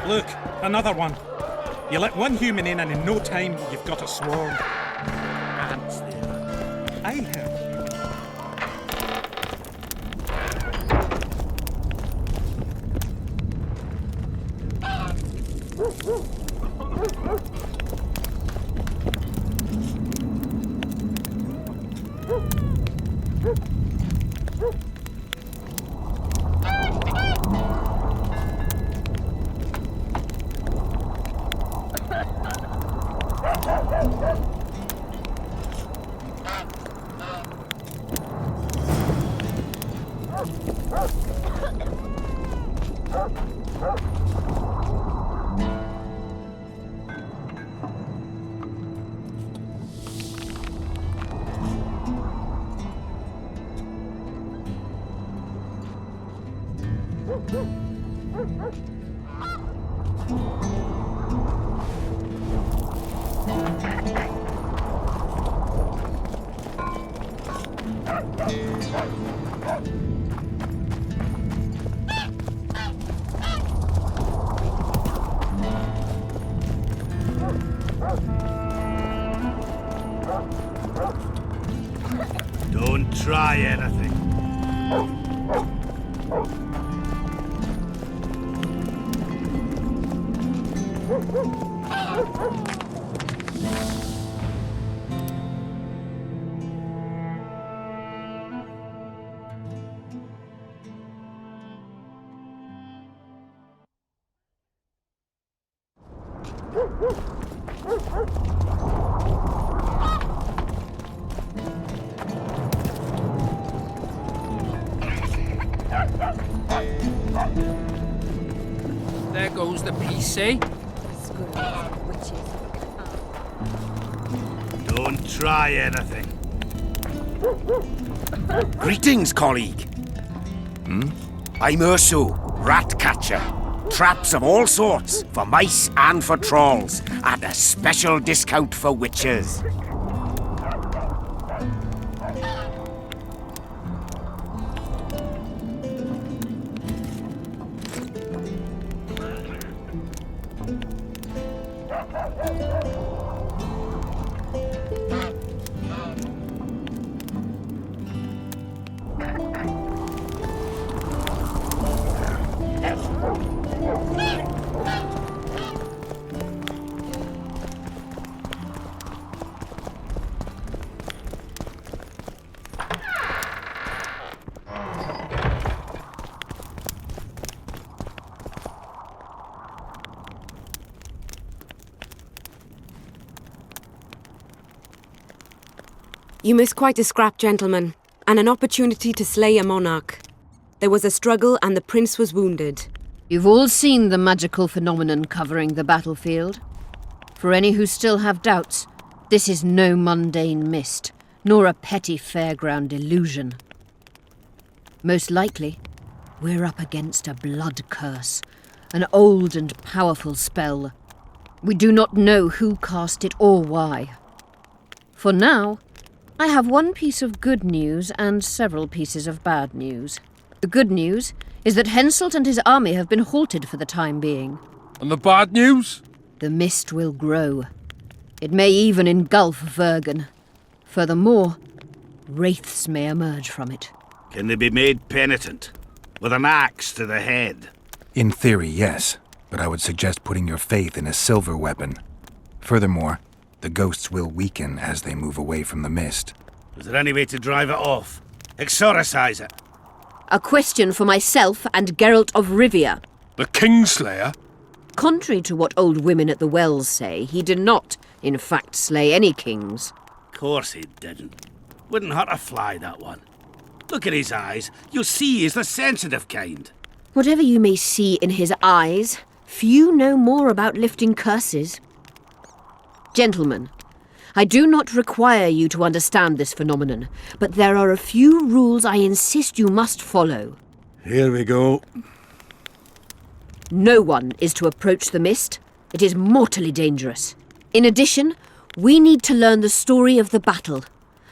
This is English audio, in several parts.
Look, another one. You let one human in and in no time you've got a swarm. Ants there. I heard. Don't try anything. There goes the PC. Don't try anything. Greetings, colleague. I'm Urso, rat catcher. Traps of all sorts, for mice and for trolls, at a special discount for witches. You missed quite a scrap, gentlemen, and an opportunity to slay a monarch. There was a struggle and the prince was wounded. You've all seen the magical phenomenon covering the battlefield. For any who still have doubts, this is no mundane mist, nor a petty fairground illusion. Most likely, we're up against a blood curse, an old and powerful spell. We do not know who cast it or why. For now, I have one piece of good news and several pieces of bad news. The good news is that Henselt and his army have been halted for the time being. And the bad news? The mist will grow. It may even engulf Vergen. Furthermore, wraiths may emerge from it. Can they be made penitent? With an axe to the head? In theory, yes. But I would suggest putting your faith in a silver weapon. Furthermore, the ghosts will weaken as they move away from the mist. Is there any way to drive it off? Exorcise it? A question for myself and Geralt of Rivia. The Kingslayer? Contrary to what old women at the wells say, he did not, in fact, slay any kings. Of course he didn't. Wouldn't hurt a fly, that one. Look at his eyes. You'll see he's the sensitive kind. Whatever you may see in his eyes, few know more about lifting curses. Gentlemen, I do not require you to understand this phenomenon, but there are a few rules I insist you must follow. Here we go. No one is to approach the mist. It is mortally dangerous. In addition, we need to learn the story of the battle.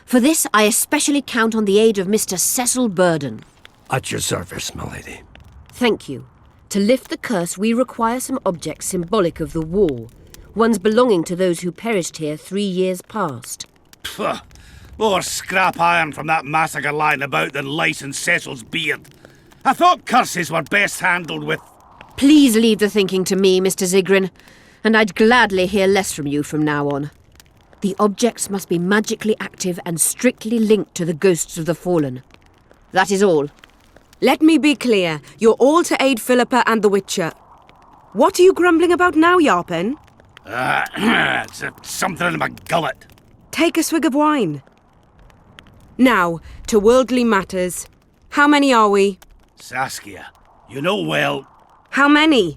For this, I especially count on the aid of Mr. Cecil Burden. At your service, my lady. Thank you. To lift the curse, we require some objects symbolic of the war, ones belonging to those who perished here 3 years past. Pfft. More scrap iron from that massacre lying about than lice in Cecil's beard. I thought curses were best handled with... Please leave the thinking to me, Mr. Zigrin, and I'd gladly hear less from you from now on. The objects must be magically active and strictly linked to the ghosts of the fallen. That is all. Let me be clear. You're all to aid Philippa and the Witcher. What are you grumbling about now, Yarpen? It's something in my gullet. Take a swig of wine. Now, to worldly matters. How many are we? Saskia, you know well... How many?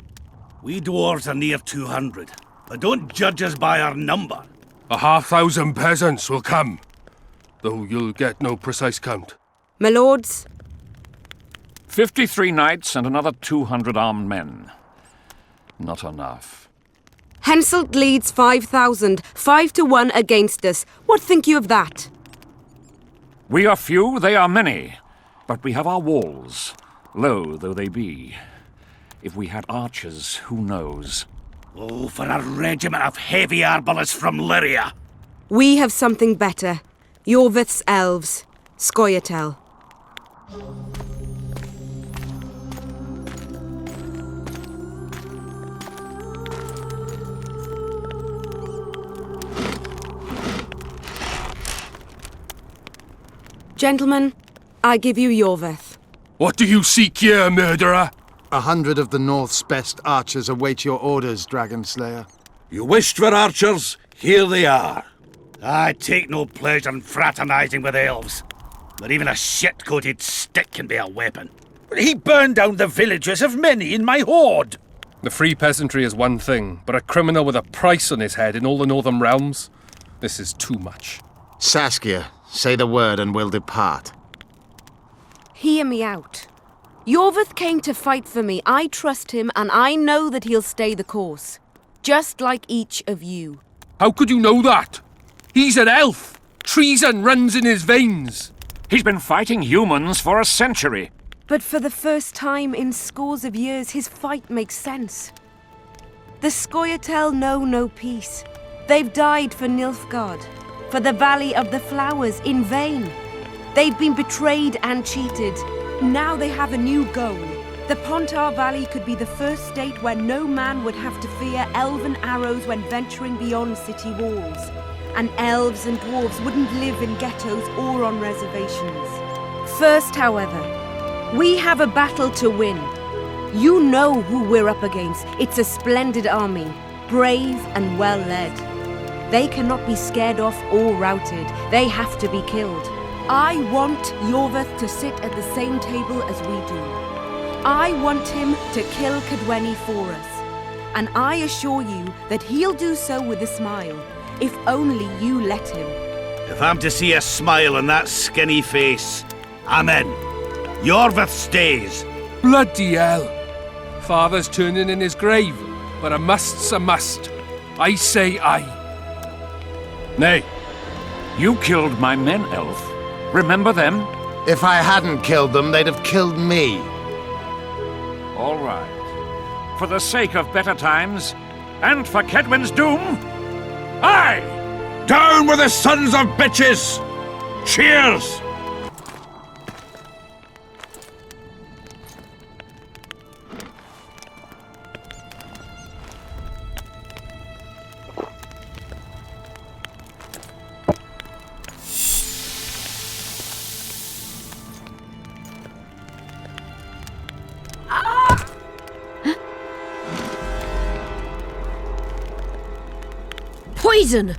We dwarves are near 200, but don't judge us by our number. 1,500 peasants will come, though you'll get no precise count. My lords? 53 knights and another 200 armed men. Not enough. Henselt leads 5,000, 5-1 against us. What think you of that? We are few, they are many, but we have our walls, low though they be. If we had archers, who knows? Oh, for a regiment of heavy arbalists from Lyria. We have something better. Yorvith's elves. Scoia'tael. Gentlemen, I give you Yorvith. What do you seek here, murderer? 100 of the North's best archers await your orders, Dragon Slayer. You wished for archers? Here they are. I take no pleasure in fraternizing with elves, but even a shit-coated stick can be a weapon. He burned down the villages of many in my horde. The free peasantry is one thing, but a criminal with a price on his head in all the Northern realms? This is too much. Saskia, say the word and we'll depart. Hear me out. Yorvith came to fight for me. I trust him, and I know that he'll stay the course. Just like each of you. How could you know that? He's an elf. Treason runs in his veins. He's been fighting humans for a century. But for the first time in scores of years, his fight makes sense. The Scoia'tael know no peace. They've died for Nilfgaard, for the Valley of the Flowers, in vain. They've been betrayed and cheated. Now they have a new goal. The Pontar Valley could be the first state where no man would have to fear elven arrows when venturing beyond city walls. And elves and dwarves wouldn't live in ghettos or on reservations. First, however, we have a battle to win. You know who we're up against. It's a splendid army, brave and well led. They cannot be scared off or routed. They have to be killed. I want Yorvith to sit at the same table as we do. I want him to kill Cadwenny for us. And I assure you that he'll do so with a smile, if only you let him. If I'm to see a smile on that skinny face, I'm in. Yorvith stays. Bloody hell. Father's turning in his grave, but a must's a must. I say aye. Nay. You killed my men, elf. Remember them? If I hadn't killed them, they'd have killed me. All right. For the sake of better times, and for Kedwin's doom, aye! Down with the sons of bitches! Cheers! Poison!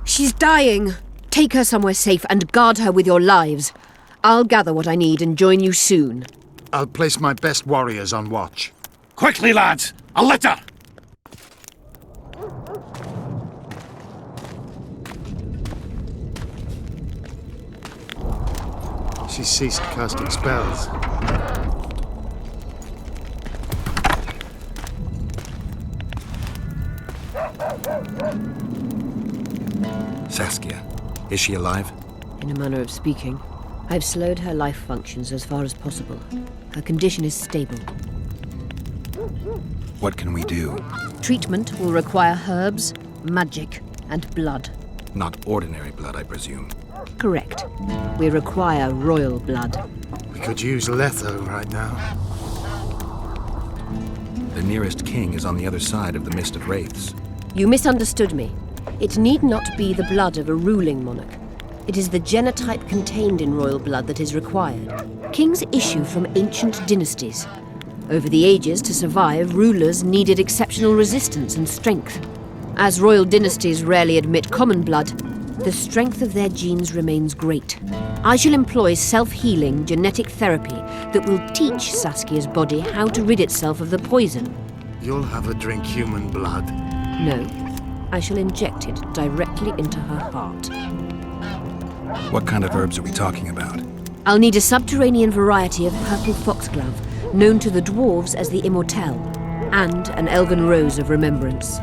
She's dying. Take her somewhere safe and guard her with your lives. I'll gather what I need and join you soon. I'll place my best warriors on watch. Quickly, lads! A litter! She ceased casting spells. Saskia, is she alive? In a manner of speaking, I've slowed her life functions as far as possible. Her condition is stable. What can we do? Treatment will require herbs, magic, and blood. Not ordinary blood, I presume. Correct. We require royal blood. We could use Letho right now. The nearest king is on the other side of the Mist of Wraiths. You misunderstood me. It need not be the blood of a ruling monarch. It is the genotype contained in royal blood that is required. Kings issue from ancient dynasties. Over the ages, to survive, rulers needed exceptional resistance and strength. As royal dynasties rarely admit common blood, the strength of their genes remains great. I shall employ self-healing genetic therapy that will teach Saskia's body how to rid itself of the poison. You'll have her drink human blood. No, I shall inject it directly into her heart. What kind of herbs are we talking about? I'll need a subterranean variety of purple foxglove, known to the dwarves as the immortelle, and an elven rose of remembrance.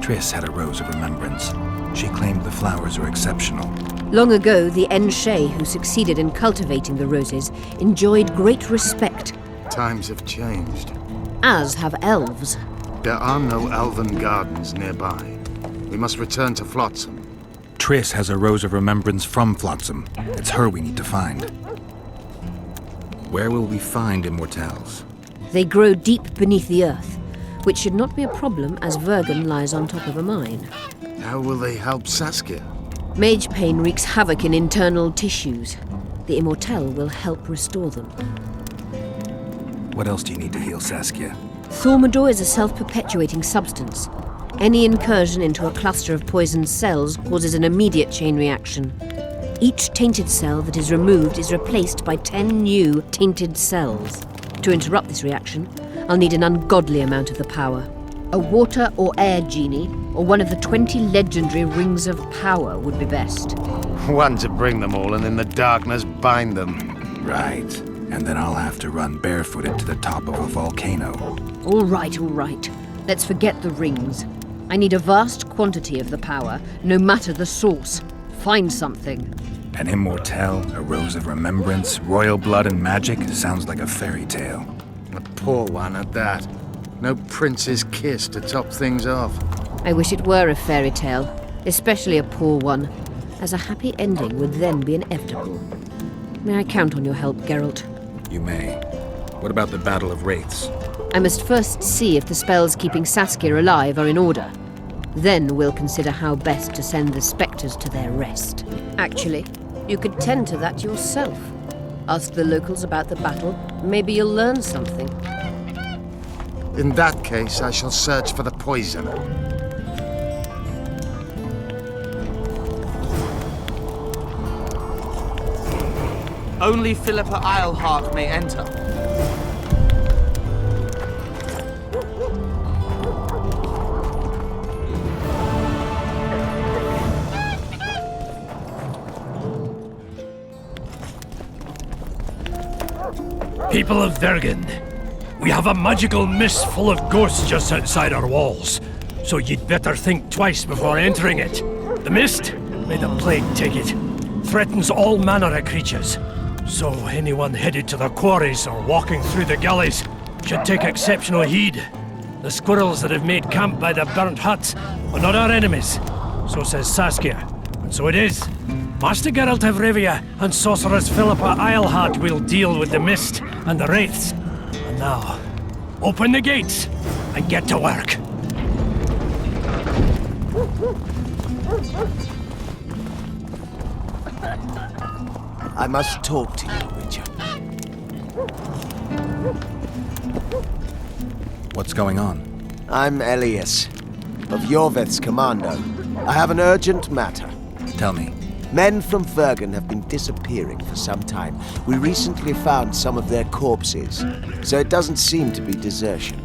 Triss had a rose of remembrance. She claimed the flowers are exceptional. Long ago, the Enshe who succeeded in cultivating the roses enjoyed great respect, Times have changed. as have elves. There are no elven gardens nearby. We must return to Flotsam. Triss has a rose of remembrance from Flotsam. It's her we need to find. Where will we find immortelles? They grow deep beneath the earth, which should not be a problem as Vergen lies on top of a mine. How will they help Saskia? Mage pain wreaks havoc in internal tissues. The immortelle will help restore them. What else do you need to heal Saskia? Thaumadour is a self-perpetuating substance. Any incursion into a cluster of poisoned cells causes an immediate chain reaction. Each tainted cell that is removed is replaced by 10 new tainted cells. To interrupt this reaction, I'll need an ungodly amount of the power. A water or air genie, or one of the 20 legendary rings of power would be best. One to bring them all and in the darkness bind them. Right. And then I'll have to run barefooted to the top of a volcano. All right, all right. Let's forget the rings. I need a vast quantity of the power, no matter the source. Find something. An immortelle, a rose of remembrance, royal blood and magic sounds like a fairy tale. A poor one at that. No prince's kiss to top things off. I wish it were a fairy tale, especially a poor one, as a happy ending would then be inevitable. May I count on your help, Geralt? You may. What about the Battle of Wraiths? I must first see if the spells keeping Saskia alive are in order. Then we'll consider how best to send the spectres to their rest. Actually, you could tend to that yourself. Ask the locals about the battle. Maybe you'll learn something. In that case, I shall search for the poison. Only Philippa Eilhart may enter. People of Vergen, we have a magical mist full of ghosts just outside our walls, so you'd better think twice before entering it. The mist, may the plague take it, threatens all manner of creatures, so anyone headed to the quarries or walking through the gullies should take exceptional heed. The squirrels that have made camp by the burnt huts are not our enemies, so says Saskia, and so it is. Master Geralt of Rivia and Sorceress Philippa Eilhart will deal with the mist and the wraiths. And now, open the gates and get to work. I must talk to you, Richard. What's going on? I'm Elias, of Yorveth's commando. I have an urgent matter. Tell me. Men from Vergen have been disappearing for some time. We recently found some of their corpses, so it doesn't seem to be desertion.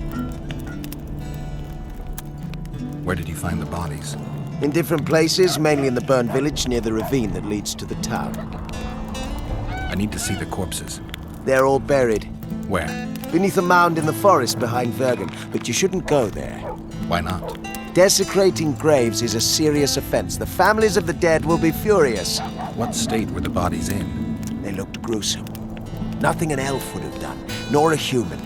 Where did you find the bodies? In different places, mainly in the burned village near the ravine that leads to the town. I need to see the corpses. They're all buried. Where? Beneath a mound in the forest behind Vergen, but you shouldn't go there. Why not? Desecrating graves is a serious offense. The families of the dead will be furious. What state were the bodies in? They looked gruesome. Nothing an elf would have done, nor a human.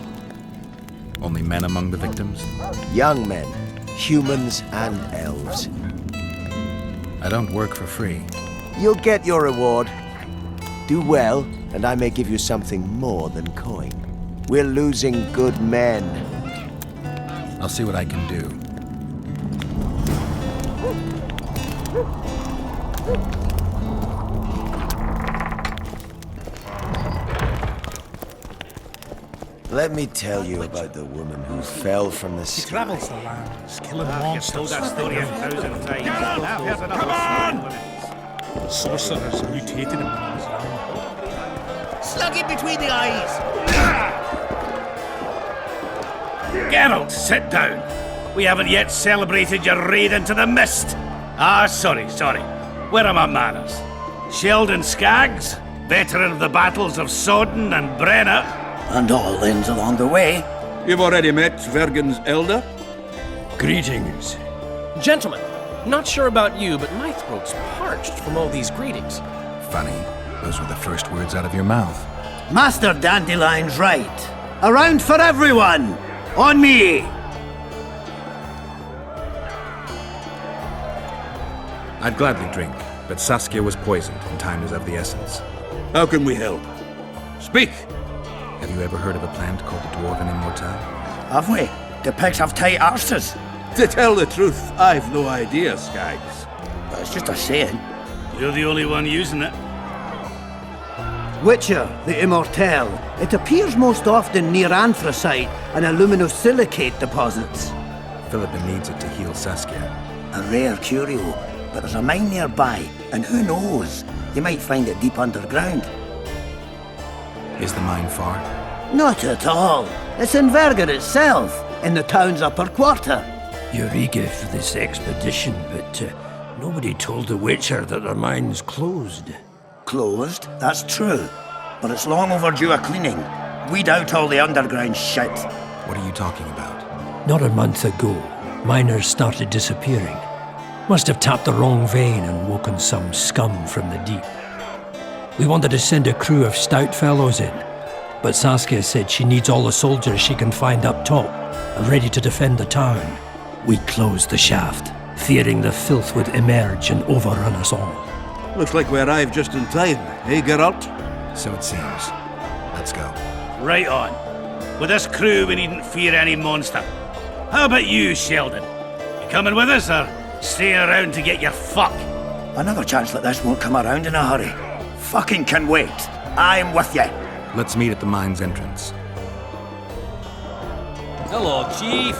Only men among the victims? Young men, humans and elves. I don't work for free. You'll get your reward. Do well, and I may give you something more than coin. We're losing good men. I'll see what I can do. Let me tell you about the woman who fell from the He sky. travels the lands, killing monsters. Come on! Sorcerers mutated him when he was young. Slug him between the eyes! Geralt, sit down. We haven't yet celebrated your raid into the mist. Sorry. Where are my manners? Sheldon Skaggs, veteran of the battles of Sodden and Brenna. And all ends along the way. You've already met Vergen's elder? Greetings. Gentlemen, not sure about you, but my throat's parched from all these greetings. Funny, those were the first words out of your mouth. Master Dandelion's right. Around for everyone! On me! I'd gladly drink, but Saskia was poisoned and time is of the essence. How can we help? Speak! Have you ever heard of a plant called the Dwarven Immortal? Have we? The pigs have tight arses. To tell the truth, I've no idea, Skaggs. It's just a saying. You're the only one using it. Witcher, the Immortal. It appears most often near anthracite and aluminosilicate deposits. Philippa needs it to heal Saskia. A rare curio, but there's a mine nearby, and who knows? You might find it deep underground. Is the mine far? Not at all. It's in Verger itself, in the town's upper quarter. You're eager for this expedition, but nobody told the Witcher that their mine's closed. Closed, that's true. But it's long overdue a cleaning. Weed out all the underground shit. What are you talking about? Not a month ago, miners started disappearing. Must have tapped the wrong vein and woken some scum from the deep. We wanted to send a crew of stout fellows in, but Saskia said she needs all the soldiers she can find up top and ready to defend the town. We closed the shaft, fearing the filth would emerge and overrun us all. Looks like we arrived just in time, eh, Geralt? So it seems. Let's go. Right on. With this crew, we needn't fear any monster. How about you, Sheldon? You coming with us, or staying around to get your fuck? Another chance like this won't come around in a hurry. Fucking can wait. I'm with you. Let's meet at the mine's entrance. Hello, Chief.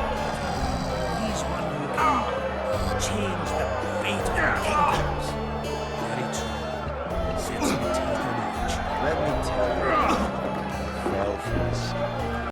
He's one who can change